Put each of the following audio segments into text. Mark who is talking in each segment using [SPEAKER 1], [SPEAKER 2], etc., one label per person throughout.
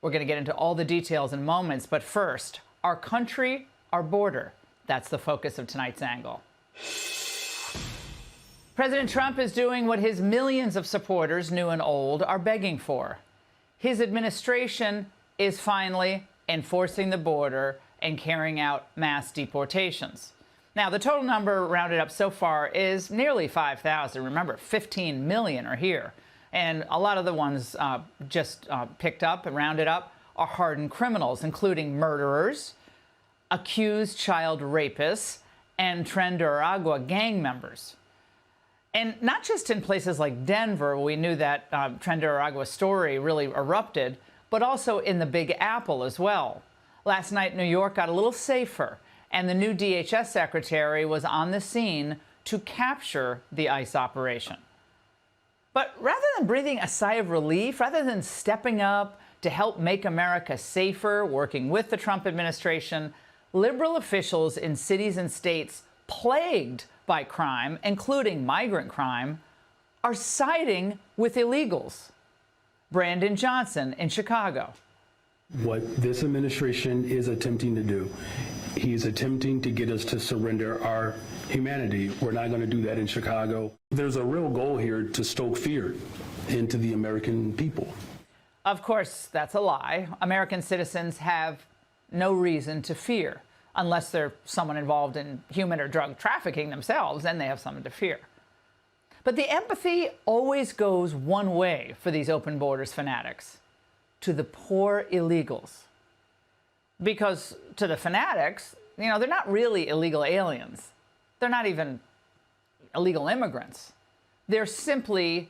[SPEAKER 1] We're going to get into all the details in moments, but first, our country, our border. That's the focus of tonight's angle. President Trump is doing what his millions of supporters, new and old, are begging for. His administration is finally enforcing the border and carrying out mass deportations. Now, the total number rounded up so far is nearly 5,000. Remember, 15 million are here. And a lot of the ones picked up and rounded up are hardened criminals, including murderers, accused child rapists, and Tren de Aragua gang members. And not just in places like Denver, we knew that Tren de Aragua story really erupted, but also in the Big Apple as well. Last night, New York got a little safer, and the new DHS secretary was on the scene to capture the ICE operation. But rather than breathing a sigh of relief, rather than stepping up to help make America safer, working with the Trump administration, liberal officials in cities and states plagued by crime, including migrant crime, are siding with illegals. Brandon Johnson in Chicago.
[SPEAKER 2] What this administration is attempting to do, he's attempting to get us to surrender our humanity. We're not going to do that in Chicago. There's a real goal here to stoke fear into the American people.
[SPEAKER 1] Of course, that's a lie. American citizens have no reason to fear, unless they're someone involved in human or drug trafficking themselves, then they have something to fear. But the empathy always goes one way for these open borders fanatics, to the poor illegals. Because to the fanatics, they're not really illegal aliens. They're not even illegal immigrants. They're simply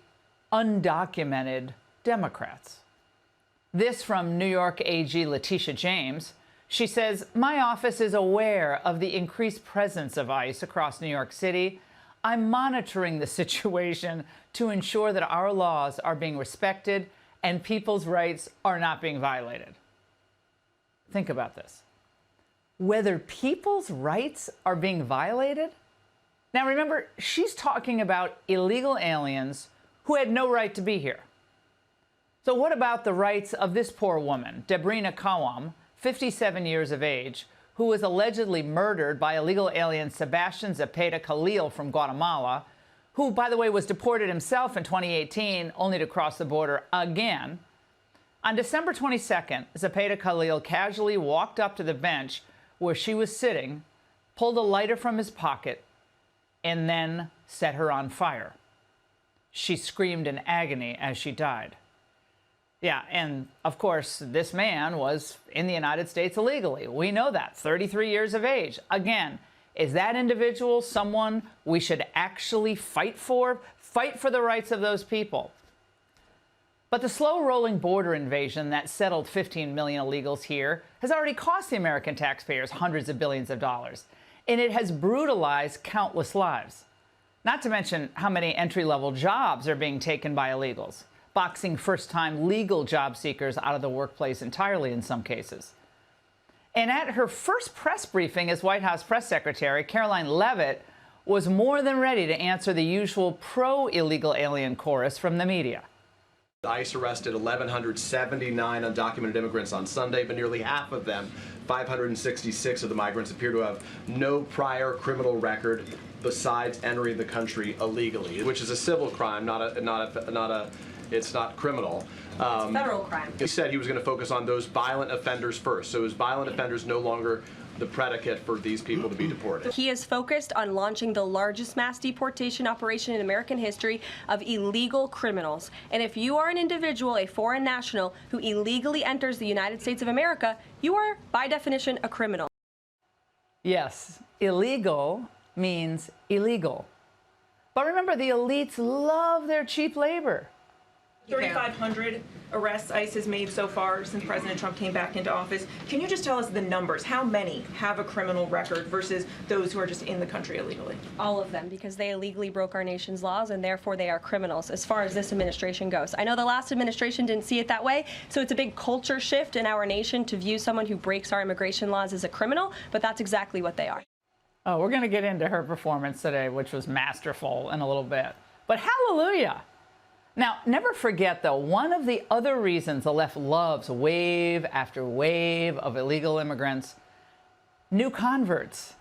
[SPEAKER 1] undocumented Democrats. This from New York AG Letitia James. She says, "My office is aware of the increased presence of ICE across New York City. I'm monitoring the situation to ensure that our laws are being respected and people's rights are not being violated." Think about this. Whether people's rights are being violated? Now remember, she's talking about illegal aliens who had no right to be here. So what about the rights of this poor woman, Debrina Kawam, 57 years of age, who was allegedly murdered by illegal alien Sebastian Zepeda Khalil from Guatemala, who, by the way, was deported himself in 2018, only to cross the border again. On December 22nd, Zepeda Khalil casually walked up to the bench where she was sitting, pulled a lighter from his pocket, and then set her on fire. She screamed in agony as she died. Yeah, and of course, this man was in the United States illegally. We know that, 33 years of age. Again, is that individual someone we should actually fight for? Fight for the rights of those people. But the slow-rolling border invasion that settled 15 million illegals here has already cost the American taxpayers hundreds of billions of dollars, and it has brutalized countless lives. Not to mention how many entry-level jobs are being taken by illegals, boxing first-time legal job seekers out of the workplace entirely in some cases. And at her first press briefing as White House press secretary, Caroline Leavitt was more than ready to answer the usual pro-illegal alien chorus from the media.
[SPEAKER 3] ICE arrested 1,179 undocumented immigrants on Sunday, but nearly half of them, 566 of the migrants, appear to have no prior criminal record besides entering the country illegally, which is a civil crime, it's not criminal.
[SPEAKER 4] It's federal crime.
[SPEAKER 3] He said he was going to focus on those violent offenders first. So is violent offenders no longer the predicate for these people to be deported?
[SPEAKER 4] He is focused on launching the largest mass deportation operation in American history of illegal criminals. And if you are an individual, a foreign national, who illegally enters the United States of America, you are, by definition, a criminal.
[SPEAKER 1] Yes, illegal means illegal. But remember, the elites love their cheap labor.
[SPEAKER 5] 3,500 arrests ICE has made so far since President Trump came back into office. Can you just tell us the numbers? How many have a criminal record versus those who are just in the country illegally?
[SPEAKER 4] All of them, because they illegally broke our nation's laws, and therefore they are criminals as far as this administration goes. I know the last administration didn't see it that way, so it's a big culture shift in our nation to view someone who breaks our immigration laws as a criminal, but that's exactly what they are.
[SPEAKER 1] Oh, we're going to get into her performance today, which was masterful in a little bit. But hallelujah! Now, never forget, though, one of the other reasons the left loves wave after wave of illegal immigrants, new converts.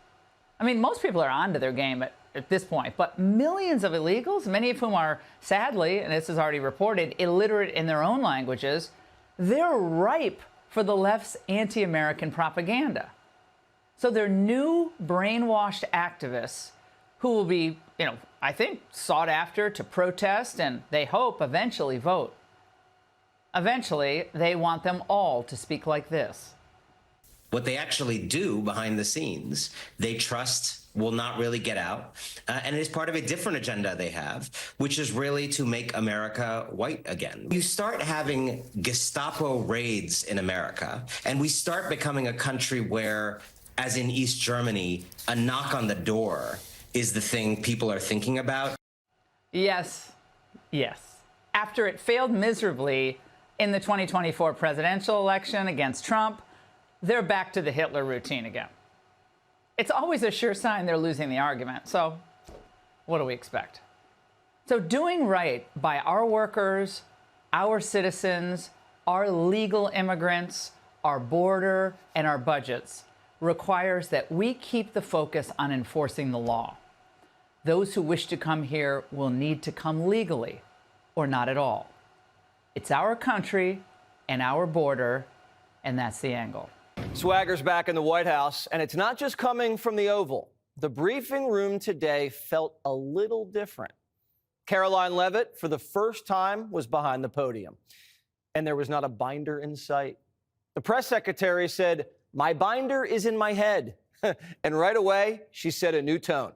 [SPEAKER 1] I mean, most people are onto their game at this point, but millions of illegals, many of whom are, sadly, and this is already reported, illiterate in their own languages, they're ripe for the left's anti-American propaganda. So they're new brainwashed activists who will be, I think, sought after to protest and, they hope, eventually vote. Eventually, they want them all to speak like this.
[SPEAKER 6] What they actually do behind the scenes, they trust will not really get out. And it is part of a different agenda they have, which is really to make America white again. You start having Gestapo raids in America, and we start becoming a country where, as in East Germany, a knock on the door is the thing people are thinking about.
[SPEAKER 1] Yes, yes. After it failed miserably in the 2024 presidential election against Trump, they're back to the Hitler routine again. It's always a sure sign they're losing the argument, so what do we expect? So doing right by our workers, our citizens, our legal immigrants, our border, and our budgets requires that we keep the focus on enforcing the law. Those who wish to come here will need to come legally or not at all. It's our country and our border, and that's the angle.
[SPEAKER 7] Swagger's back in the White House, and it's not just coming from the Oval. The briefing room today felt a little different. Caroline Leavitt, for the first time, was behind the podium, and there was not a binder in sight. The press secretary said, "My binder is in my head." And right away, she set a new tone.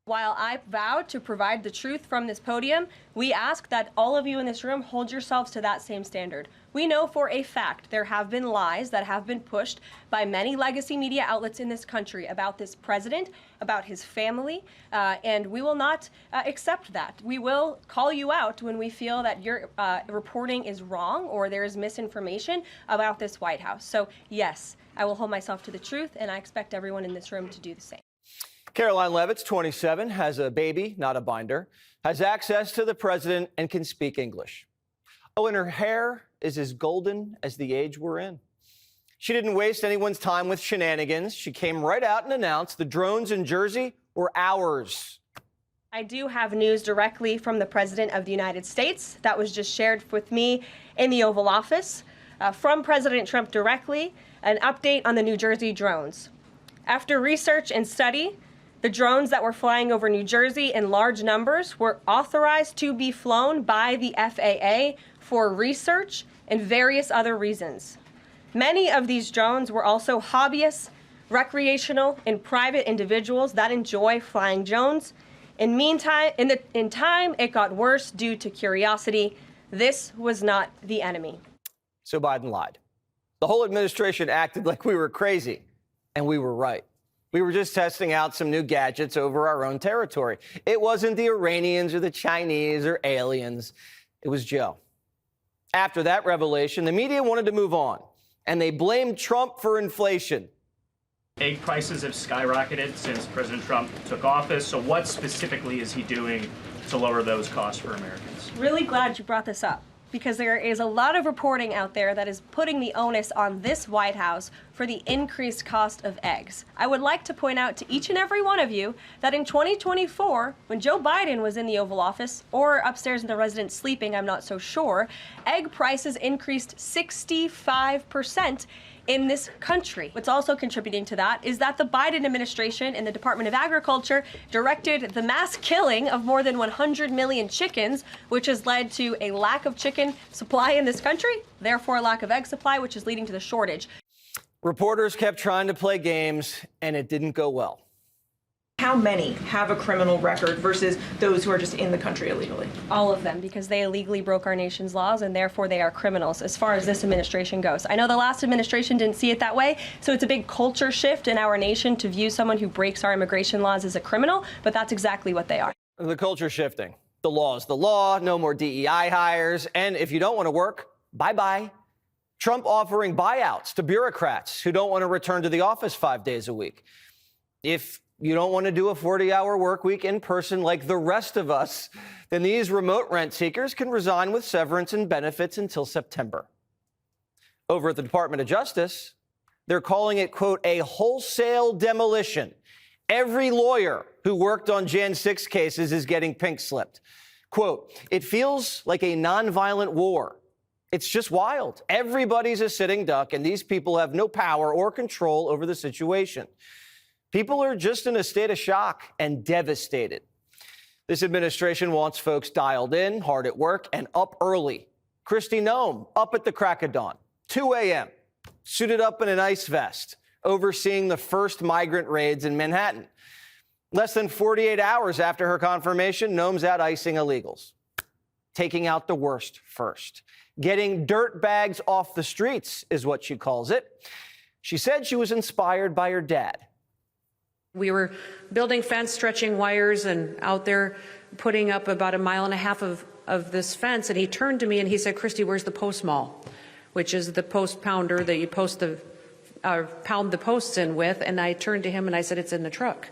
[SPEAKER 4] While I vowed to provide the truth from this podium, we ask that all of you in this room hold yourselves to that same standard. We know for a fact there have been lies that have been pushed by many legacy media outlets in this country about this president, about his family, and we will not accept that. We will call you out when we feel that your reporting is wrong or there is misinformation about this White House. So yes, I will hold myself to the truth, and I expect everyone in this room to do the same.
[SPEAKER 7] Caroline Leavitt's 27, has a baby, not a binder, has access to the president, and can speak English. Oh, and her hair is as golden as the age we're in. She didn't waste anyone's time with shenanigans. She came right out and announced the drones in Jersey were ours.
[SPEAKER 4] I do have news directly from the President of the United States that was just shared with me in the Oval Office. From President Trump directly, an update on the New Jersey drones. After research and study, the drones that were flying over New Jersey in large numbers were authorized to be flown by the FAA for research and various other reasons. Many of these drones were also hobbyists, recreational, and private individuals that enjoy flying drones. In time, it got worse due to curiosity. This was not the enemy.
[SPEAKER 7] So Biden lied. The whole administration acted like we were crazy, and we were right. We were just testing out some new gadgets over our own territory. It wasn't the Iranians or the Chinese or aliens. It was Joe. After that revelation, the media wanted to move on, and they blamed Trump for inflation.
[SPEAKER 8] Egg prices have skyrocketed since President Trump took office. So what specifically is he doing to lower those costs for Americans?
[SPEAKER 4] Really glad you brought this up, because there is a lot of reporting out there that is putting the onus on this White House for the increased cost of eggs. I would like to point out to each and every one of you that in 2024, when Joe Biden was in the Oval Office, or upstairs in the residence sleeping, I'm not so sure, egg prices increased 65% in this country. What's also contributing to that is that the Biden administration and the Department of Agriculture directed the mass killing of more than 100 million chickens, which has led to a lack of chicken supply in this country, therefore a lack of egg supply, which is leading to the shortage.
[SPEAKER 7] Reporters kept trying to play games, and it didn't go well.
[SPEAKER 5] How many have a criminal record versus those who are just in the country illegally?
[SPEAKER 4] All of them, because they illegally broke our nation's laws, and therefore they are criminals as far as this administration goes. I know the last administration didn't see it that way, so it's a big culture shift in our nation to view someone who breaks our immigration laws as a criminal, but that's exactly what they are.
[SPEAKER 7] The culture shifting. The law is the law, no more DEI hires, and if you don't want to work, bye-bye. Trump offering buyouts to bureaucrats who don't want to return to the office 5 days a week. If you don't want to do a 40-hour work week in person like the rest of us, then these remote rent seekers can resign with severance and benefits until September. Over at the Department of Justice, they're calling it, quote, a wholesale demolition. Every lawyer who worked on Jan 6 cases is getting pink slipped. Quote, it feels like a nonviolent war. It's just wild. Everybody's a sitting duck, and these people have no power or control over the situation. People are just in a state of shock and devastated. This administration wants folks dialed in, hard at work, and up early. Kristi Noem, up at the crack of dawn, 2 a.m., suited up in an ice vest, overseeing the first migrant raids in Manhattan. Less than 48 hours after her confirmation, Noem's out icing illegals, taking out the worst first. Getting dirt bags off the streets is what she calls it. She said she was inspired by her dad.
[SPEAKER 9] We were building fence, stretching wires, and out there putting up about 1.5 miles of this fence. And he turned to me and he said, Kristi, where's the post mall? Which is the post pounder that you pound the posts in with. And I turned to him and I said, it's in the truck.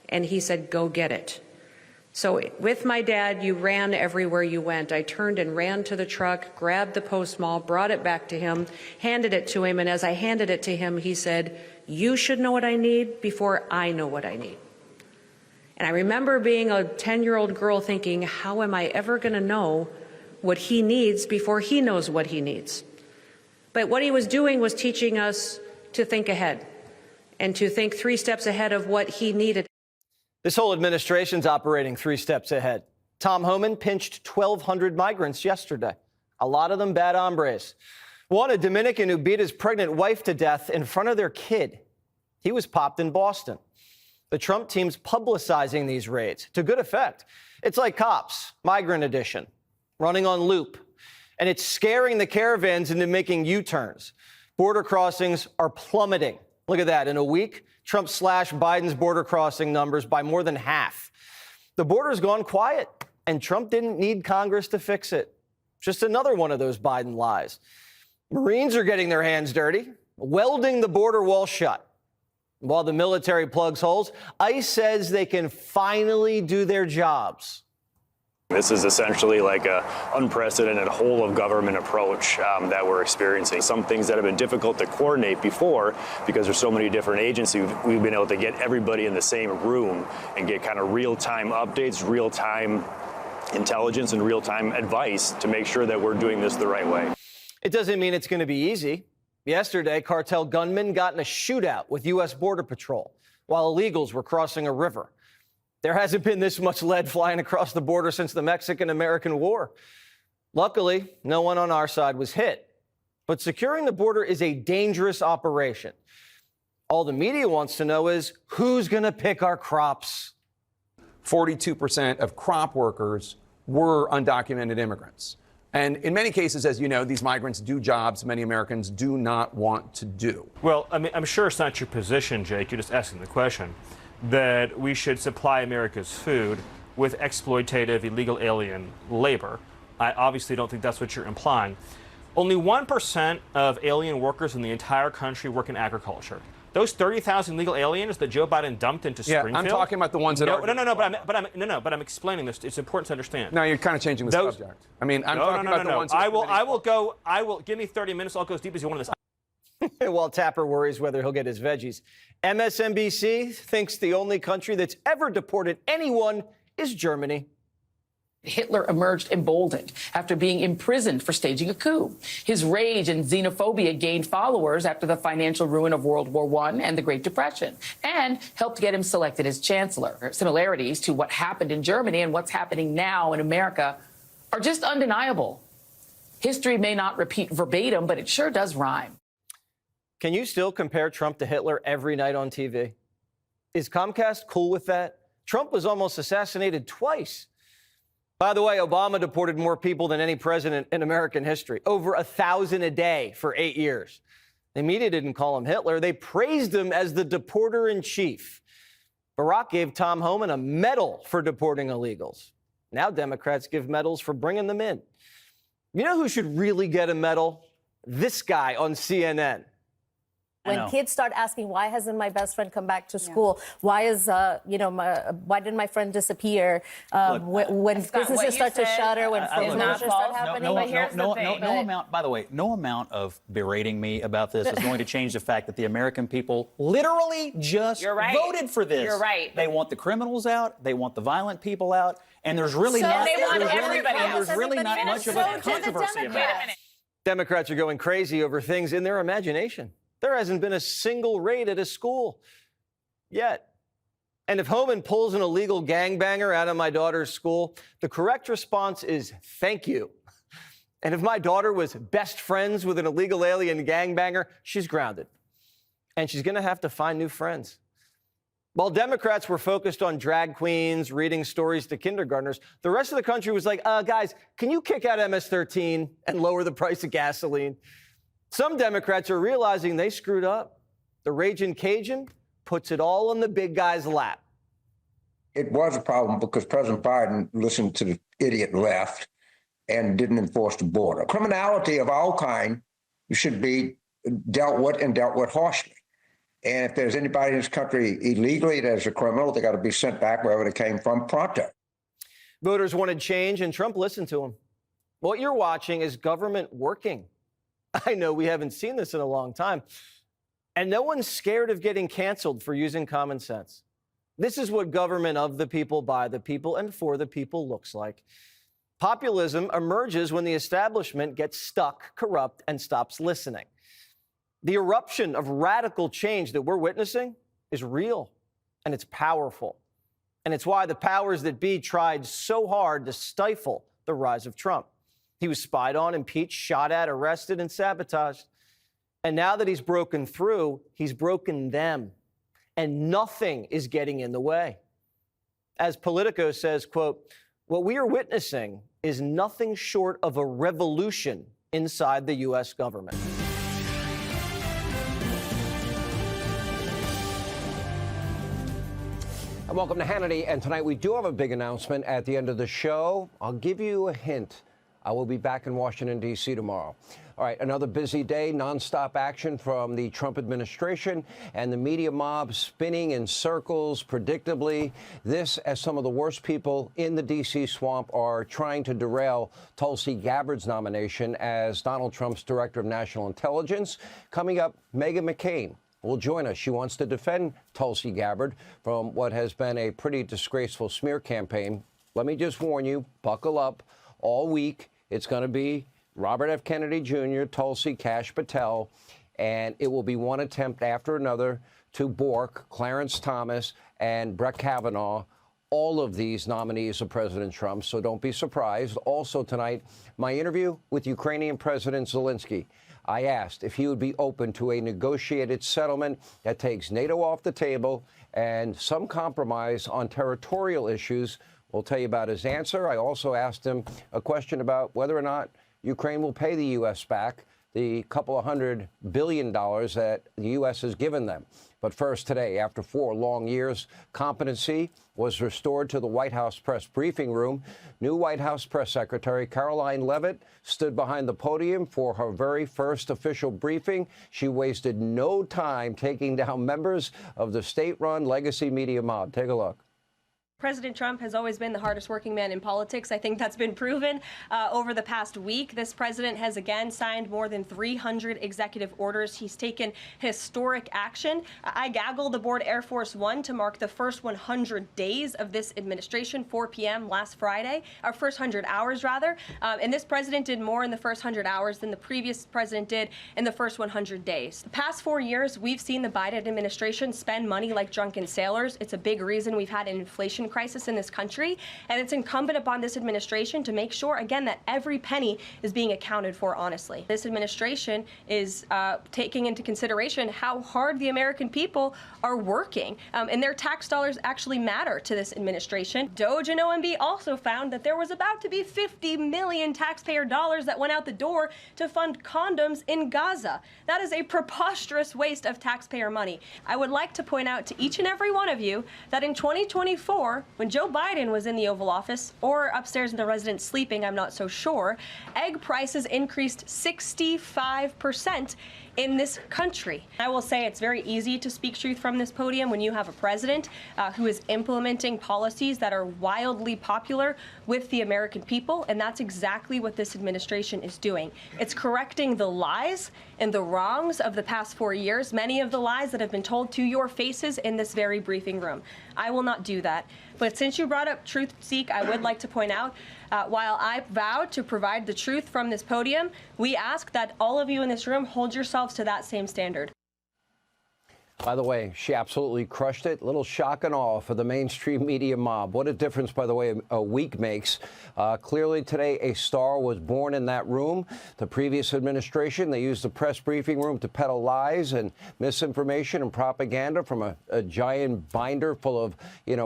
[SPEAKER 9] And he said, go get it. So with my dad, you ran everywhere you went. I turned and ran to the truck, grabbed the post mall, brought it back to him, handed it to him. And as I handed it to him, he said, you should know what I need before I know what I need. And I remember being a 10-year-old girl thinking, how am I ever going to know what he needs before he knows what he needs? But what he was doing was teaching us to think ahead and to think 3 steps ahead of what he needed.
[SPEAKER 7] This whole administration's operating 3 steps ahead. Tom Homan pinched 1,200 migrants yesterday, a lot of them bad hombres. One, a Dominican who beat his pregnant wife to death in front of their kid. He was popped in Boston. The Trump team's publicizing these raids to good effect. It's like Cops, Migrant Edition, running on loop. And it's scaring the caravans into making U-turns. Border crossings are plummeting. Look at that. In a week, Trump slashed Biden's border crossing numbers by more than half. The border's gone quiet, and Trump didn't need Congress to fix it. Just another one of those Biden lies. Marines are getting their hands dirty, welding the border wall shut. While the military plugs holes, ICE says they can finally do their jobs.
[SPEAKER 10] This is essentially like an unprecedented whole of government approach that we're experiencing. Some things that have been difficult to coordinate before because there's so many different agencies, we've been able to get everybody in the same room and get kind of real-time updates, real-time intelligence, and real-time advice to make sure that we're doing this the right way.
[SPEAKER 7] It doesn't mean it's going to be easy. Yesterday, cartel gunmen got in a shootout with U.S. Border Patrol while illegals were crossing a river. There hasn't been this much lead flying across the border since the Mexican-American War. Luckily, no one on our side was hit. But securing the border is a dangerous operation. All the media wants to know is who's going to pick our crops.
[SPEAKER 11] 42% of crop workers were undocumented immigrants. And in many cases, as you know, these migrants do jobs many Americans do not want to do.
[SPEAKER 8] Well, I mean, I'm sure it's not your position, Jake. You're just asking the question, that we should supply America's food with exploitative illegal alien labor. I obviously don't think that's what you're implying. Only 1% of alien workers in the entire country work in agriculture. Those 30,000 legal aliens that Joe Biden dumped into Springfield.
[SPEAKER 11] I'm talking about the ones that are.
[SPEAKER 8] But I'm explaining this. It's important to understand.
[SPEAKER 11] No, you're kind of changing the subject. I mean, I'm talking about the ones.
[SPEAKER 8] I will give me 30 minutes. I'll go as deep as you want on this.
[SPEAKER 7] While Tapper worries whether he'll get his veggies, MSNBC thinks the only country that's ever deported anyone is Germany.
[SPEAKER 12] Hitler emerged emboldened after being imprisoned for staging a coup. His rage and xenophobia gained followers after the financial ruin of World War I and the Great Depression, and helped get him selected as chancellor. Similarities to what happened in Germany and what's happening now in America are just undeniable. History may not repeat verbatim, but it sure does rhyme.
[SPEAKER 7] Can you still compare Trump to Hitler every night on TV? Is Comcast cool with that? Trump was almost assassinated twice. By the way, Obama deported more people than any president in American history, over 1,000 a day for 8 years. The media didn't call him Hitler. They praised him as the deporter-in-chief. Barack gave Tom Homan a medal for deporting illegals. Now Democrats give medals for bringing them in. You know who should really get a medal? This guy on CNN.
[SPEAKER 13] When kids start asking, why hasn't my best friend come back to school? Why is, why did my friend disappear? When businesses start to shutter, when foreclosures start happening.
[SPEAKER 14] No amount, by the way, no amount of berating me about this is going to change the fact that the American people literally just voted for this.
[SPEAKER 1] You're right.
[SPEAKER 14] They want the criminals out. They want the violent people out. And there's really not much of a controversy about it.
[SPEAKER 7] Democrats are going crazy over things in their imagination. There hasn't been a single raid at a school yet. And if Homan pulls an illegal gangbanger out of my daughter's school, the correct response is thank you. And if my daughter was best friends with an illegal alien gangbanger, she's grounded. And she's going to have to find new friends. While Democrats were focused on drag queens, reading stories to kindergartners, the rest of the country was like, guys, can you kick out MS-13 and lower the price of gasoline? Some Democrats are realizing they screwed up. The Ragin' Cajun puts it all on the big guy's lap.
[SPEAKER 15] It was a problem because President Biden listened to the idiot left and didn't enforce the border. Criminality of all kind should be dealt with and dealt with harshly. And if there's anybody in this country illegally that's a criminal, they got to be sent back wherever they came from pronto.
[SPEAKER 7] Voters wanted change, and Trump listened to them. What you're watching is government working. I know we haven't seen this in a long time. And no one's scared of getting canceled for using common sense. This is what government of the people, by the people, and for the people looks like. Populism emerges when the establishment gets stuck, corrupt, and stops listening. The eruption of radical change that we're witnessing is real, and it's powerful. And it's why the powers that be tried so hard to stifle the rise of Trump. He was spied on, impeached, shot at, arrested, and sabotaged. And now that he's broken through, he's broken them. And nothing is getting in the way. As Politico says, quote, what we are witnessing is nothing short of a revolution inside the U.S. government.
[SPEAKER 16] And welcome to Hannity. And tonight we do have a big announcement at the end of the show. I'll give you a hint. I will be back in Washington, D.C. tomorrow. All right, another busy day, nonstop action from the Trump administration and the media mob spinning in circles, predictably. This, as some of the worst people in the D.C. swamp are trying to derail Tulsi Gabbard's nomination as Donald Trump's director of national intelligence. Coming up, Meghan McCain will join us. She wants to defend Tulsi Gabbard from what has been a pretty disgraceful smear campaign. Let me just warn you, buckle up. All week, it's going to be Robert F. Kennedy Jr., Tulsi, Kash Patel, and it will be one attempt after another to Bork, Clarence Thomas, and Brett Kavanaugh, all of these nominees of President Trump, so don't be surprised. Also tonight, my interview with Ukrainian President Zelensky. I asked if he would be open to a negotiated settlement that takes NATO off the table and some compromise on territorial issues. We'll tell you about his answer. I also asked him a question about whether or not Ukraine will pay the U.S. back the couple of $100 billion that the U.S. has given them. But first today, after 4 long years, competency was restored to the White House press briefing room. New White House press secretary Caroline Leavitt stood behind the podium for her very first official briefing. She wasted no time taking down members of the state-run legacy media mob. Take a look.
[SPEAKER 4] President Trump has always been the hardest working man in politics. I think that's been proven over the past week. This president has again signed more than 300 executive orders. He's taken historic action. I gaggled aboard Air Force One to mark the first 100 days of this administration, 4 p.m. last Friday, or first 100 hours rather. And this president did more in the first 100 hours than the previous president did in the first 100 days. The past 4 years, we've seen the Biden administration spend money like drunken sailors. It's a big reason we've had an inflation crisis in this country, and it's incumbent upon this administration to make sure, again, that every penny is being accounted for honestly. This administration is taking into consideration how hard the American people are working, and their tax dollars actually matter to this administration. DOJ and OMB also found that there was about to be 50 million taxpayer dollars that went out the door to fund condoms in Gaza. That is a preposterous waste of taxpayer money. I would like to point out to each and every one of you that in 2024, when Joe Biden was in the Oval Office, or upstairs in the residence sleeping, I'm not so sure, egg prices increased 65%. in this country. I will say it's very easy to speak truth from this podium when you have a president who is implementing policies that are wildly popular with the American people, and that's exactly what this administration is doing. It's correcting the lies and the wrongs of the past 4 years, many of the lies that have been told to your faces in this very briefing room. I will not do that. But since you brought up Truth Seek, I would like to point out, while I vowed to provide the truth from this podium, we ask that all of you in this room hold yourselves to that same standard.
[SPEAKER 16] By the way, she absolutely crushed it. Little shock and awe for the mainstream media mob. What a difference, by the way, a week makes. Clearly today, a star was born in that room. The previous administration, they used the press briefing room to peddle lies and misinformation and propaganda from a giant binder full of,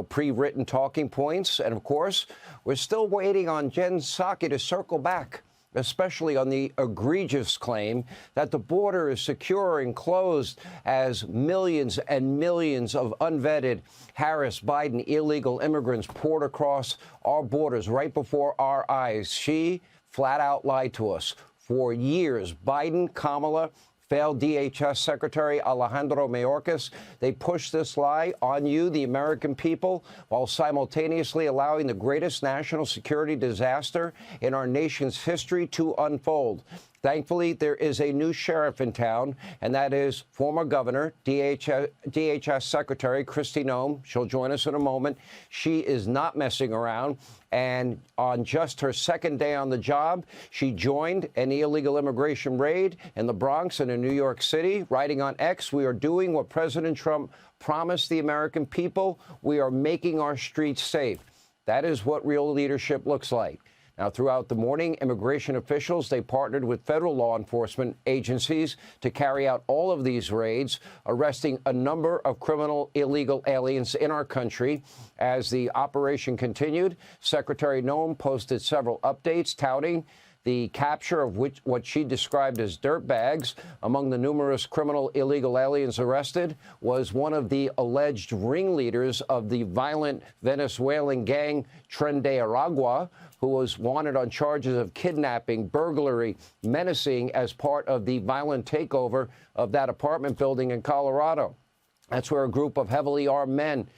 [SPEAKER 16] pre-written talking points. And of course, we're still waiting on Jen Psaki to circle back, especially on the egregious claim that the border is secure and closed as millions and millions of unvetted Harris-Biden illegal immigrants poured across our borders right before our eyes. She flat out lied to us. For years, Biden, Kamala, failed DHS Secretary Alejandro Mayorkas. They pushed this lie on you, the American people, while simultaneously allowing the greatest national security disaster in our nation's history to unfold. Thankfully, there is a new sheriff in town, and that is former Governor, DHS Secretary Kristi Noem. She'll join us in a moment. She is not messing around. And on just her second day on the job, she joined an illegal immigration raid in the Bronx and in New York City, writing on X, "We are doing what President Trump promised the American people. We are making our streets safe." That is what real leadership looks like. Now, throughout the morning, immigration officials, they partnered with federal law enforcement agencies to carry out all of these raids, arresting a number of criminal illegal aliens in our country. As the operation continued, Secretary Noem posted several updates touting the capture of what she described as dirtbags. Among the numerous criminal illegal aliens arrested was one of the alleged ringleaders of the violent Venezuelan gang Tren de Aragua, who was wanted on charges of kidnapping, burglary, menacing as part of the violent takeover of that apartment building in Colorado. That's where a group of heavily armed men,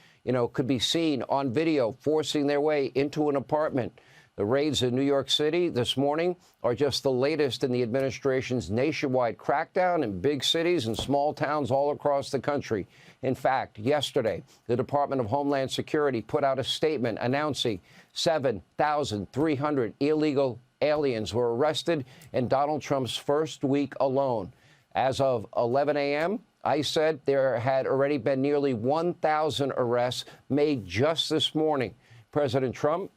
[SPEAKER 16] could be seen on video forcing their way into an apartment. The raids in New York City this morning are just the latest in the administration's nationwide crackdown in big cities and small towns all across the country. In fact, yesterday, the Department of Homeland Security put out a statement announcing 7,300 illegal aliens were arrested in Donald Trump's first week alone. As of 11 a.m., ICE said there had already been nearly 1,000 arrests made just this morning. President Trump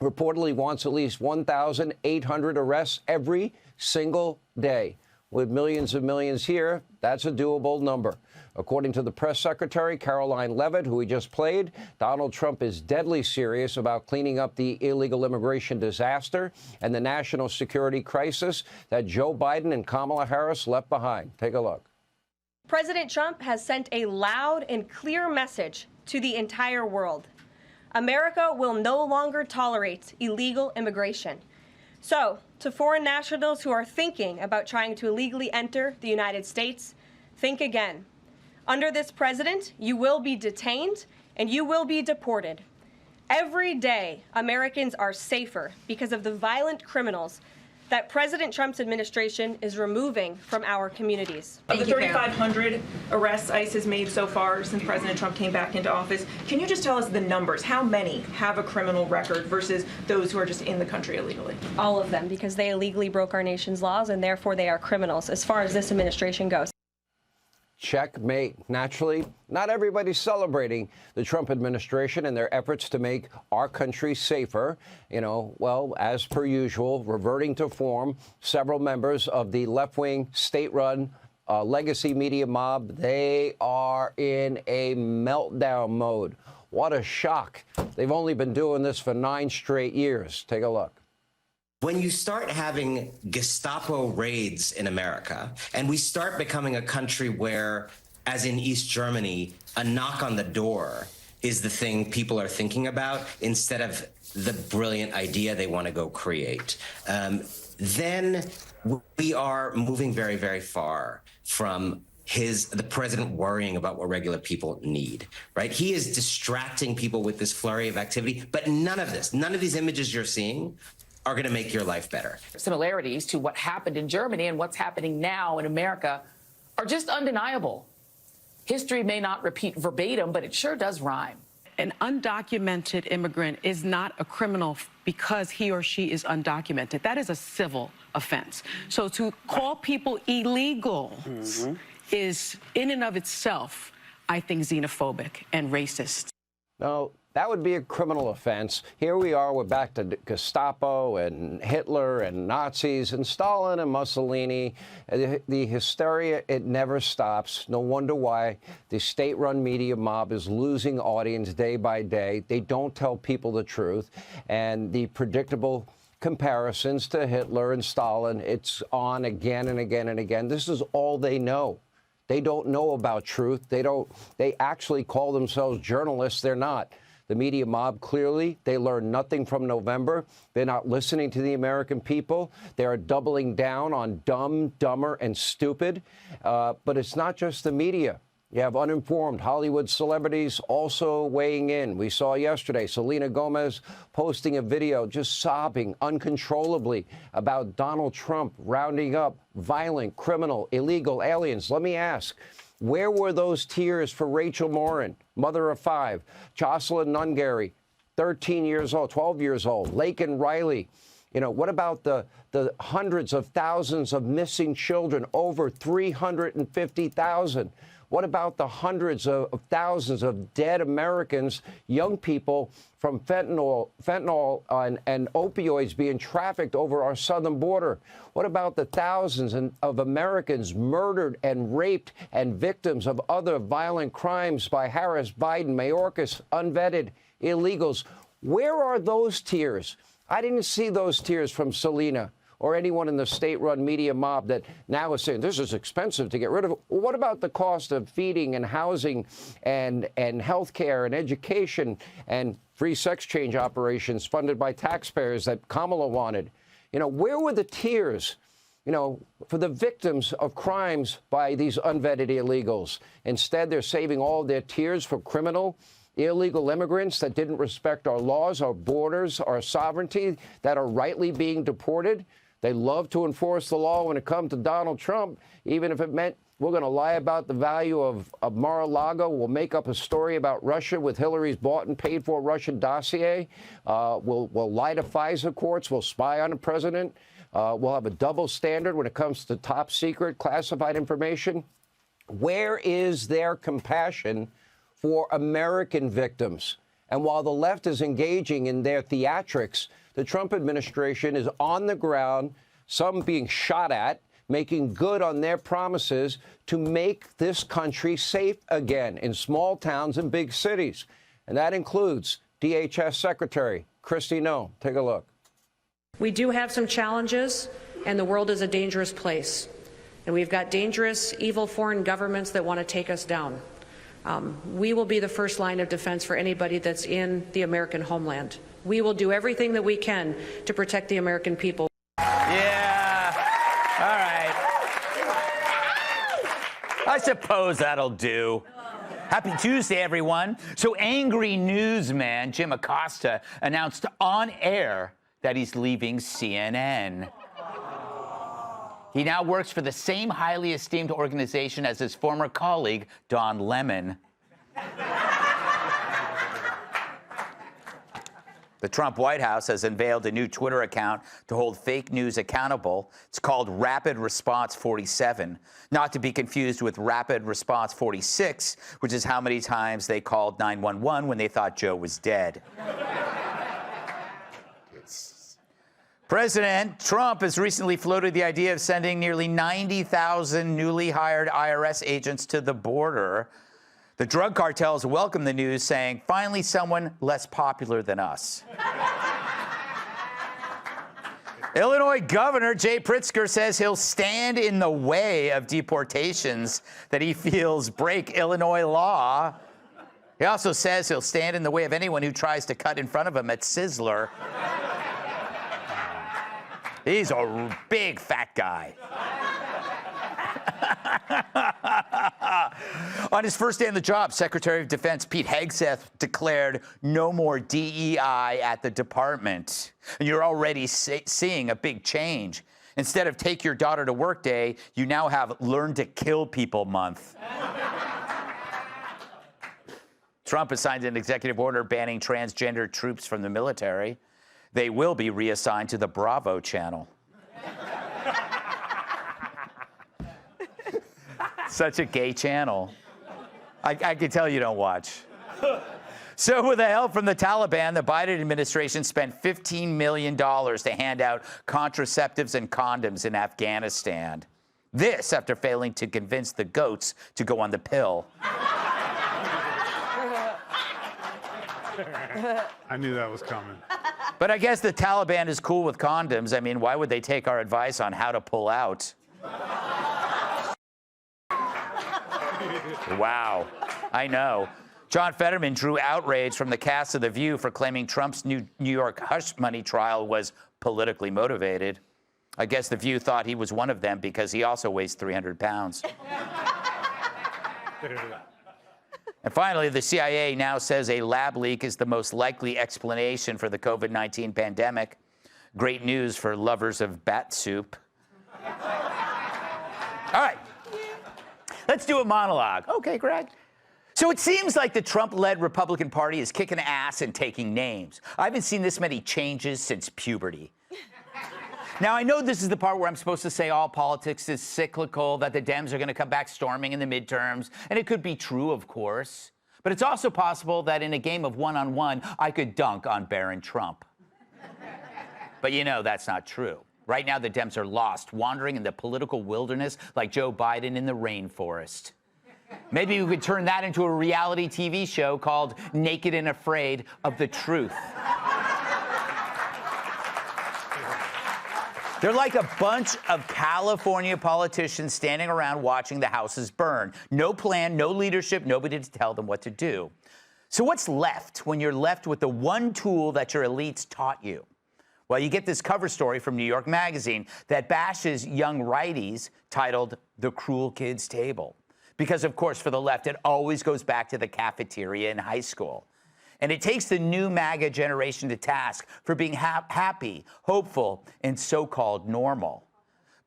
[SPEAKER 16] reportedly wants at least 1,800 arrests every single day. With millions and millions here, that's a doable number. According to the press secretary, Caroline Leavitt, who we just played, Donald Trump is deadly serious about cleaning up the illegal immigration disaster and the national security crisis that Joe Biden and Kamala Harris left behind. Take a look.
[SPEAKER 4] President Trump has sent a loud and clear message to the entire world. America will no longer tolerate illegal immigration. So, to foreign nationals who are thinking about trying to illegally enter the United States, think again. Under this president, you will be detained and you will be deported. Every day, Americans are safer because of the violent criminals that President Trump's administration is removing from our communities.
[SPEAKER 5] Of the 3,500 arrests ICE has made so far since President Trump came back into office, can you just tell us the numbers? How many have a criminal record versus those who are just in the country illegally?
[SPEAKER 4] All of them, because they illegally broke our nation's laws and therefore they are criminals as far as this administration goes.
[SPEAKER 16] Checkmate. Naturally, not everybody's celebrating the Trump administration and their efforts to make our country safer. As per usual, reverting to form, several members of the left-wing, state-run legacy media mob, they are in a meltdown mode. What a shock. They've only been doing this for 9 straight years. Take a look.
[SPEAKER 6] When you start having Gestapo raids in America, and we start becoming a country where, as in East Germany, a knock on the door is the thing people are thinking about instead of the brilliant idea they want to go create, then We are moving very, very far from the president worrying about what regular people need, right? He is distracting people with this flurry of activity, but none of these images you're seeing are going to make your life better.
[SPEAKER 12] Similarities to what happened in Germany and what's happening now in America are just undeniable. History may not repeat verbatim, but it sure does rhyme.
[SPEAKER 17] An undocumented immigrant is not a criminal because he or she is undocumented. That is a civil offense. So to call people illegal is, in and of itself, I think, xenophobic and racist.
[SPEAKER 16] No, that would be a criminal offense. Here we are, we're back to Gestapo and Hitler and Nazis and Stalin and Mussolini. The hysteria, it never stops. No wonder why the state-run media mob is losing audience day by day. They don't tell people the truth. And the predictable comparisons to Hitler and Stalin, it's on again and again and again. This is all they know. They don't know about truth. They actually call themselves journalists. They're not. The media mob, clearly, they learned nothing from November. They're not listening to the American people. They are doubling down on dumb, dumber, and stupid. But it's not just the media. You have uninformed Hollywood celebrities also weighing in. We saw yesterday Selena Gomez posting a video just sobbing uncontrollably about Donald Trump rounding up violent, criminal, illegal aliens. Let me ask, where were those tears for Rachel Morin, mother of 5, Jocelyn Nungary, 13 years old, 12 years old, Laken Riley? You know, what about the hundreds of thousands of missing children, over 350,000? What about the hundreds of thousands of dead Americans, young people from fentanyl and opioids being trafficked over our southern border? What about the thousands of Americans murdered and raped and victims of other violent crimes by Harris, Biden, Mayorkas, unvetted illegals? Where are those tears? I didn't see those tears from Selena or anyone in the state-run media mob that now is saying this is expensive to get rid of. What about the cost of feeding and housing and health care and education and free sex change operations funded by taxpayers that Kamala wanted? You know, where were the tears, you know, for the victims of crimes by these unvetted illegals? Instead, they're saving all their tears for criminal, illegal immigrants that didn't respect our laws, our borders, our sovereignty, that are rightly being deported. They love to enforce the law when it comes to Donald Trump, even if it meant we're going to lie about the value of Mar-a-Lago. We'll make up a story about Russia with Hillary's bought and paid for Russian dossier. We'll lie to FISA courts. We'll spy on the president. We'll have a double standard when it comes to top secret classified information. Where is their compassion for American victims? And while the left is engaging in their theatrics, the Trump administration is on the ground, some being shot at, making good on their promises to make this country safe again in small towns and big cities. And that includes DHS Secretary Kristi Noem. Take a look.
[SPEAKER 9] We do have some challenges, and the world is a dangerous place. And we've got dangerous, evil foreign governments that want to take us down. We will be the first line of defense for anybody that's in the American homeland. We will do everything that we can to protect the American people.
[SPEAKER 18] Yeah. All right. I suppose that'll do. Happy Tuesday, everyone. So angry newsman Jim Acosta announced on air that he's leaving CNN. He now works for the same highly esteemed organization as his former colleague, Don Lemon. The Trump White House has unveiled a new Twitter account to hold fake news accountable. It's called Rapid Response 47, not to be confused with Rapid Response 46, which is how many times they called 911 when they thought Joe was dead. President Trump has recently floated the idea of sending nearly 90,000 newly hired IRS agents to the border. The drug cartels welcome the news, saying, finally someone less popular than us. Illinois Governor Jay Pritzker says he'll stand in the way of deportations that he feels break Illinois law. He also says he'll stand in the way of anyone who tries to cut in front of him at Sizzler. He's a big fat guy. On his first day on the job, Secretary of Defense Pete Hegseth declared no more DEI at the department. And you're already seeing a big change. Instead of Take Your Daughter to Work Day, you now have Learn to Kill People Month. Trump has signed an executive order banning transgender troops from the military. They will be reassigned to the Bravo channel. Such a gay channel. I can tell you don't watch. So with the help from the Taliban, the Biden administration spent $15 million to hand out contraceptives and condoms in Afghanistan. This after failing to convince the goats to go on the pill.
[SPEAKER 19] I knew that was coming.
[SPEAKER 18] But I guess the Taliban is cool with condoms. I mean, why would they take our advice on how to pull out? Wow, I know. John Fetterman drew outrage from the cast of The View for claiming Trump's New York hush money trial was politically motivated. I guess The View thought he was one of them because he also weighs 300 pounds. And finally, the CIA now says a lab leak is the most likely explanation for the COVID-19 pandemic. Great news for lovers of bat soup. All right. Let's do a monologue. Okay, Greg. So it seems like the Trump-led Republican Party is kicking ass and taking names. I haven't seen this many changes since puberty. Now, I know this is the part where I'm supposed to say all politics is cyclical, that the Dems are going to come back storming in the midterms, and it could be true, of course. But it's also possible that in a game of one-on-one, I could dunk on Barron Trump. But you know that's not true. Right now, the Dems are lost, wandering in the political wilderness like Joe Biden in the rainforest. Maybe we could turn that into a reality TV show called Naked and Afraid of the Truth. They're like a bunch of California politicians standing around watching the houses burn. No plan, no leadership, nobody to tell them what to do. So what's left when you're left with the one tool that your elites taught you? Well, you get this cover story from New York Magazine that bashes young righties titled The Cruel Kids Table. Because, of course, for the left, it always goes back to the cafeteria in high school. And it takes the new MAGA generation to task for being happy, hopeful, and so-called normal.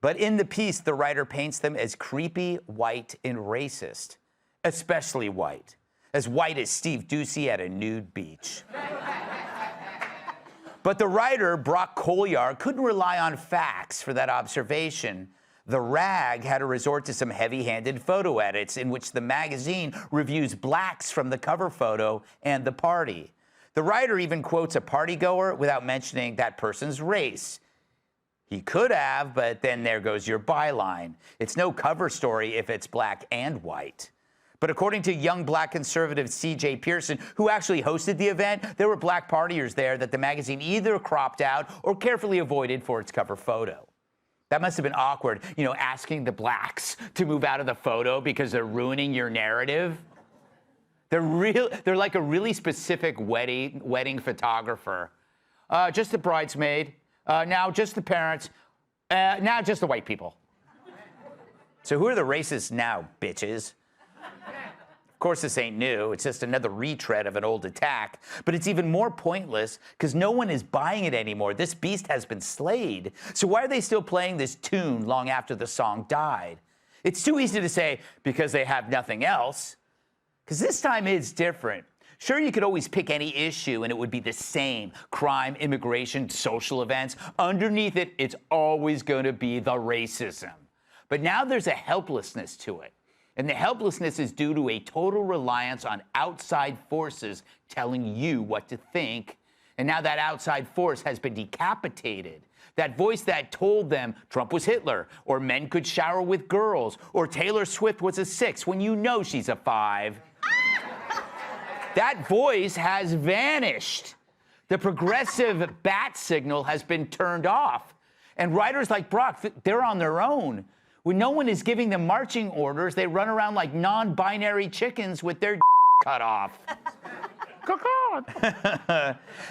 [SPEAKER 18] But in the piece, the writer paints them as creepy, white, and racist. Especially white as Steve Ducey at a nude beach. But the writer, Brock Collier, couldn't rely on facts for that observation. The Rag had to resort to some heavy-handed photo edits in which the magazine reviews blacks from the cover photo and the party. The writer even quotes a partygoer without mentioning that person's race. He could have, but then there goes your byline. It's no cover story if it's black and white. But according to young black conservative C.J. Pearson, who actually hosted the event, there were black partiers there that the magazine either cropped out or carefully avoided for its cover photo. That must have been awkward, you know, asking the blacks to move out of the photo because they're ruining your narrative. They're like a really specific wedding photographer. Just the bridesmaid, now just the parents, now just the white people. So who are the racists now, bitches? Of course, this ain't new. It's just another retread of an old attack. But it's even more pointless because no one is buying it anymore. This beast has been slayed. So why are they still playing this tune long after the song died? It's too easy to say because they have nothing else. Because this time it's different. Sure, you could always pick any issue and it would be the same. Crime, immigration, social events. Underneath it, it's always going to be the racism. But now there's a helplessness to it. And the helplessness is due to a total reliance on outside forces telling you what to think. And now that outside force has been decapitated. That voice that told them Trump was Hitler, or men could shower with girls, or Taylor Swift was a 6 when you know she's a 5. That voice has vanished. The progressive bat signal has been turned off. And writers like Brock, they're on their own. When no one is giving them marching orders, they run around like non-binary chickens with their cut off.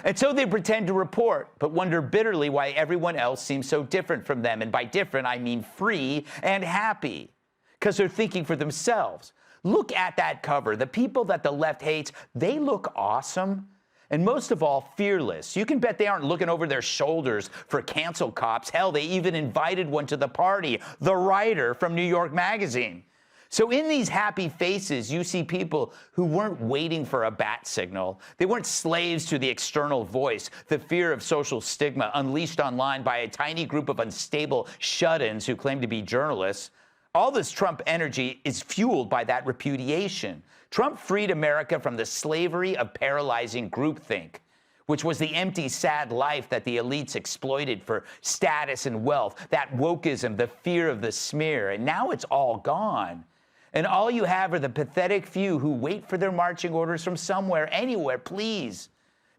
[SPEAKER 18] And so they pretend to report, but wonder bitterly why everyone else seems so different from them. And by different, I mean free and happy, because they're thinking for themselves. Look at that cover. The people that the left hates, they look awesome. And most of all, fearless. You can bet they aren't looking over their shoulders for cancel cops. Hell, they even invited one to the party, the writer from New York Magazine. So in these happy faces, you see people who weren't waiting for a bat signal. They weren't slaves to the external voice, the fear of social stigma unleashed online by a tiny group of unstable shut-ins who claim to be journalists. All this Trump energy is fueled by that repudiation. Trump freed America from the slavery of paralyzing groupthink, which was the empty, sad life that the elites exploited for status and wealth, that wokeism, the fear of the smear. And now it's all gone. And all you have are the pathetic few who wait for their marching orders from somewhere, anywhere, please.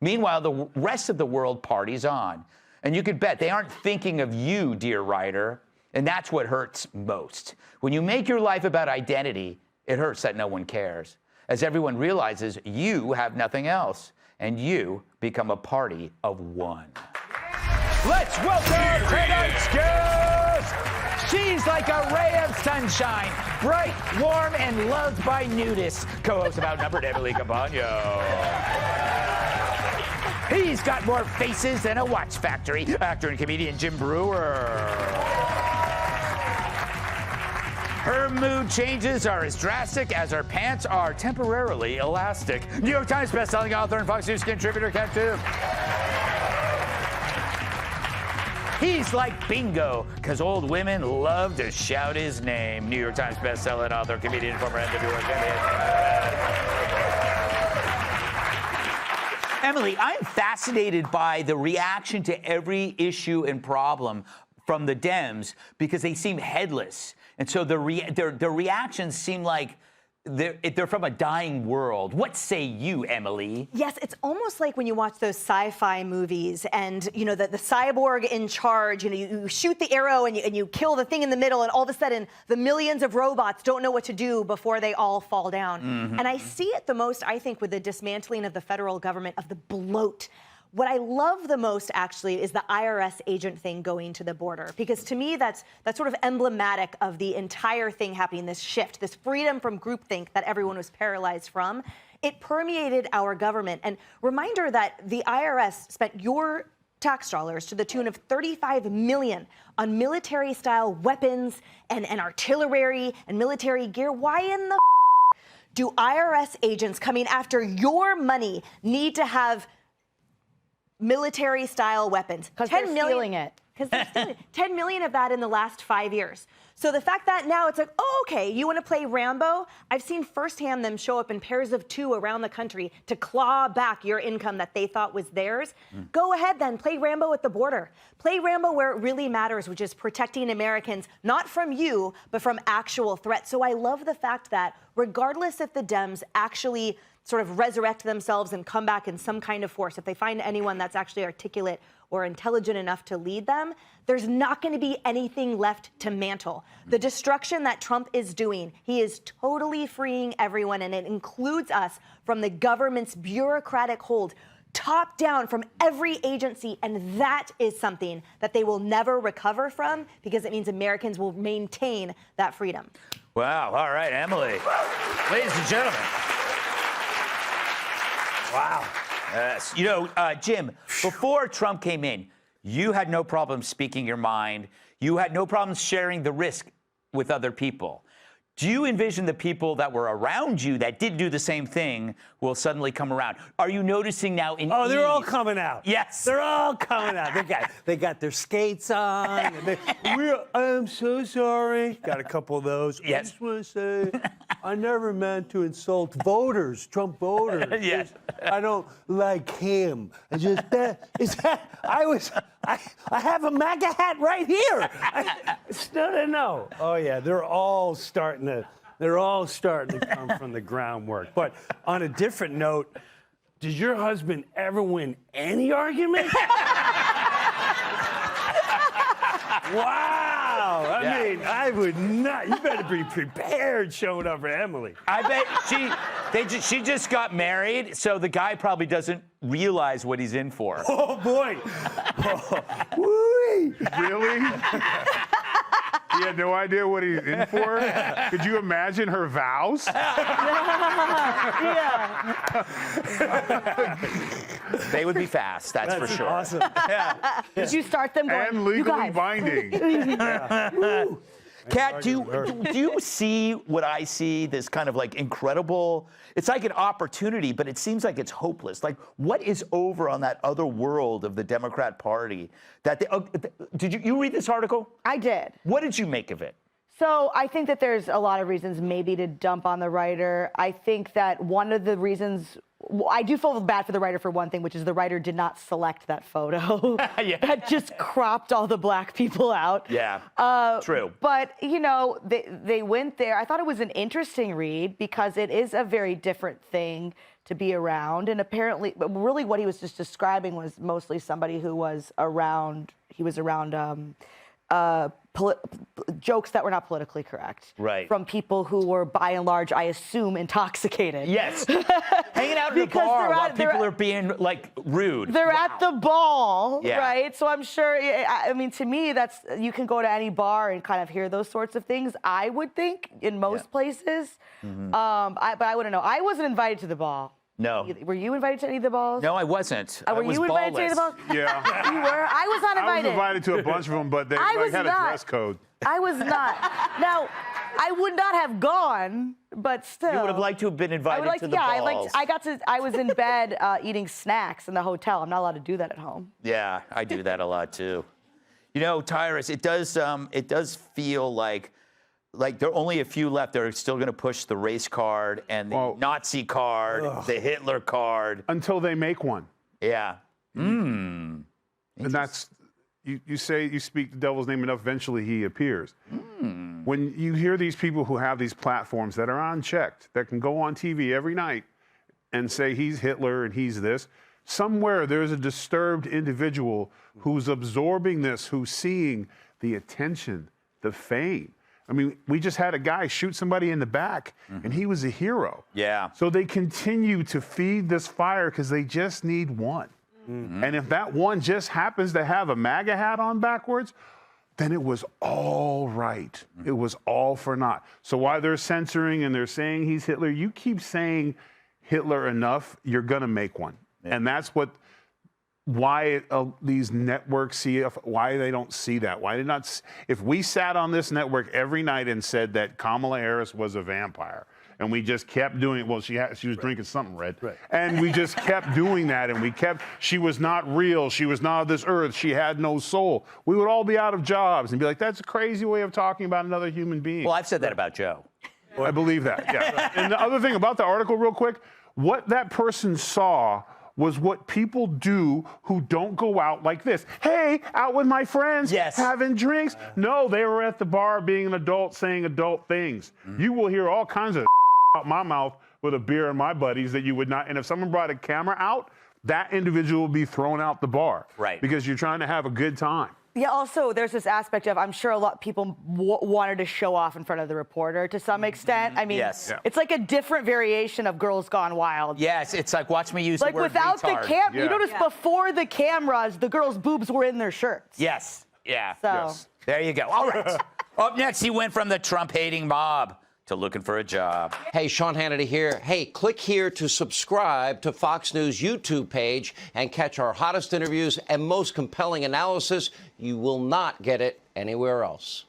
[SPEAKER 18] Meanwhile, the rest of the world parties on. And you could bet they aren't thinking of you, dear writer. And that's what hurts most. When you make your life about identity, it hurts that no one cares, as everyone realizes you have nothing else, and you become a party of one. Let's welcome tonight's guest! She's like a ray of sunshine, bright, warm, and loved by nudists. Co-host of Outnumbered, Emily Campagno. He's got more faces than a watch factory. Actor and comedian Jim Brewer. Her mood changes are as drastic as her pants are temporarily elastic. New York Times bestselling author and Fox News contributor Ken Toom. He's like bingo, because old women love to shout his name. New York Times bestselling author, comedian, and former NWA champion. Emily, I'm fascinated by the reaction to every issue and problem from the Dems because they seem headless. And so their reactions seem like they're from a dying world. What say you, Emily?
[SPEAKER 20] Yes, it's almost like when you watch those sci-fi movies and, you know, the cyborg in charge, you know, you shoot the arrow and you kill the thing in the middle, and all of a sudden the millions of robots don't know what to do before they all fall down.
[SPEAKER 21] Mm-hmm.
[SPEAKER 20] And I see it the most, I think, with the dismantling of the federal government, of the bloat. What I love the most, actually, is the IRS agent thing going to the border, because to me, that's sort of emblematic of the entire thing happening, this shift, this freedom from groupthink that everyone was paralyzed from. It permeated our government. And reminder that the IRS spent your tax dollars to the tune of $35 million on military-style weapons and artillery and military gear. Why in the do IRS agents coming after your money need to have military-style weapons?
[SPEAKER 13] Because they're stealing it.
[SPEAKER 20] Because they're stealing it. 10 million of that in the last 5 years. So the fact that now it's like, oh, okay, you want to play Rambo? I've seen firsthand them show up in pairs of 2 around the country to claw back your income that they thought was theirs. Go ahead then, play Rambo at the border. Play Rambo where it really matters, which is protecting Americans, not from you, but from actual threats. So I love the fact that regardless if the Dems actually sort of resurrect themselves and come back in some kind of force, if they find anyone that's actually articulate or intelligent enough to lead them, there's not going to be anything left to mantle. The destruction that Trump is doing, he is totally freeing everyone, and it includes us from the government's bureaucratic hold, top down from every agency, and that is something that they will never recover from, because it means Americans will maintain that freedom.
[SPEAKER 18] Wow. All right, Emily. Ladies and gentlemen. Wow. Yes. You know, Jim, before Trump came in, you had no problem speaking your mind. You had no problem sharing the risk with other people. Do you envision the people that were around you that did do the same thing will suddenly come around? Are you noticing now in
[SPEAKER 21] Oh, they're all coming out.
[SPEAKER 18] Yes.
[SPEAKER 21] They're all coming out. They got their skates on. And I'm so sorry. Got a couple of those.
[SPEAKER 18] Yes.
[SPEAKER 21] I just want to say, I never meant to insult voters, Trump voters.
[SPEAKER 18] Yes.
[SPEAKER 21] I don't like him. I have a MAGA hat right here. No. Oh yeah, they're all starting to come from the groundwork. But on a different note, did your husband ever win any argument? Wow. Wow. I mean, I would not. You better be prepared showing up for Emily.
[SPEAKER 18] I bet she just got married, so the guy probably doesn't realize what he's in for.
[SPEAKER 21] Oh, boy.
[SPEAKER 2] Really? He had no idea what he's in for? Could you imagine her vows?
[SPEAKER 18] They would be fast, that's for sure.
[SPEAKER 21] Awesome.
[SPEAKER 18] Yeah.
[SPEAKER 20] Did you start them going,
[SPEAKER 2] And
[SPEAKER 20] you
[SPEAKER 2] legally
[SPEAKER 20] guys?
[SPEAKER 2] binding.
[SPEAKER 18] Kat, do you see what I see, this kind of like incredible, it's like an opportunity, but it seems like it's hopeless. Like, what is over on that other world of the Democrat Party? That did you read this article?
[SPEAKER 20] I did.
[SPEAKER 18] What did you make of it?
[SPEAKER 20] So I think that there's a lot of reasons maybe to dump on the writer. I think that one of the reasons, I do feel bad for the writer for one thing, which is the writer did not select that photo. That just cropped all the black people out.
[SPEAKER 18] Yeah, true.
[SPEAKER 20] But, you know, they went there. I thought it was an interesting read because it is a very different thing to be around. And apparently, really what he was just describing was mostly somebody who was around, jokes that were not politically correct.
[SPEAKER 18] Right.
[SPEAKER 20] From people who were, by and large, I assume, intoxicated.
[SPEAKER 18] Yes. Hanging out at a bar while people are being, like, rude.
[SPEAKER 20] They're at the ball,
[SPEAKER 18] Yeah.
[SPEAKER 20] right? So I'm sure, I mean, to me, that's, you can go to any bar and kind of hear those sorts of things, I would think, in most places.
[SPEAKER 18] Mm-hmm.
[SPEAKER 20] But I wouldn't know. I wasn't invited to the ball.
[SPEAKER 18] No.
[SPEAKER 20] Were you invited to any of the balls?
[SPEAKER 18] No, I wasn't.
[SPEAKER 20] Were you invited to any of the balls?
[SPEAKER 2] Yeah.
[SPEAKER 20] You were? I was not
[SPEAKER 2] I was
[SPEAKER 20] invited.
[SPEAKER 2] invited to a bunch of them, but they
[SPEAKER 20] I was
[SPEAKER 2] had a
[SPEAKER 20] not.
[SPEAKER 2] dress code.
[SPEAKER 20] I was not. Now, I would not have gone, but still.
[SPEAKER 18] You would have liked to have been invited to the balls.
[SPEAKER 20] I was in bed eating snacks in the hotel. I'm not allowed to do that at home.
[SPEAKER 18] Yeah, I do that a lot too. You know, Tyrus, it does feel like there are only a few left that are still going to push the race card and the Nazi card, the Hitler card.
[SPEAKER 2] Until they make one.
[SPEAKER 18] Yeah.
[SPEAKER 2] And that's, you speak the devil's name enough, eventually he appears. When you hear these people who have these platforms that are unchecked, that can go on TV every night and say he's Hitler and he's this, somewhere there's a disturbed individual who's absorbing this, who's seeing the attention, the fame. I mean, we just had a guy shoot somebody in the back, and he was a hero.
[SPEAKER 18] Yeah.
[SPEAKER 2] So they continue to feed this fire because they just need one. And if that one just happens to have a MAGA hat on backwards, then it was all right. It was all for naught. So while they're censoring and they're saying he's Hitler, you keep saying Hitler enough, you're going to make one. And that's why these networks see, why they don't see that. Why did not? If we sat on this network every night and said that Kamala Harris was a vampire, and we just kept doing it, well, she was drinking something red, and we just kept doing that, and she was not real, she was not of this earth, she had no soul, we would all be out of jobs and be like, that's a crazy way of talking about another human being.
[SPEAKER 18] Well, I've said that about Joe.
[SPEAKER 2] I believe that, yeah. And the other thing about the article, real quick, what that person saw was what people do who don't go out like this. Hey, out with my friends, having drinks. No, they were at the bar being an adult, saying adult things. You will hear all kinds of out my mouth with a beer and my buddies that you would not. And if someone brought a camera out, that individual will be thrown out the bar.
[SPEAKER 18] Right.
[SPEAKER 2] Because you're trying to have a good time.
[SPEAKER 20] Yeah, also, there's this aspect of, I'm sure a lot of people wanted to show off in front of the reporter to some extent. I mean, it's like a different variation of Girls Gone Wild.
[SPEAKER 18] Yes, it's like, watch me use the word
[SPEAKER 20] without
[SPEAKER 18] retard.
[SPEAKER 20] the camera, you notice before the cameras, the girls' boobs were in their shirts.
[SPEAKER 18] Yes, yeah.
[SPEAKER 20] So.
[SPEAKER 18] There you go. All right. Up next, he went from the Trump-hating mob to looking for a job.
[SPEAKER 16] Hey, Sean Hannity here. Hey, click here to subscribe to Fox News YouTube page and catch our hottest interviews and most compelling analysis. You will not get it anywhere else.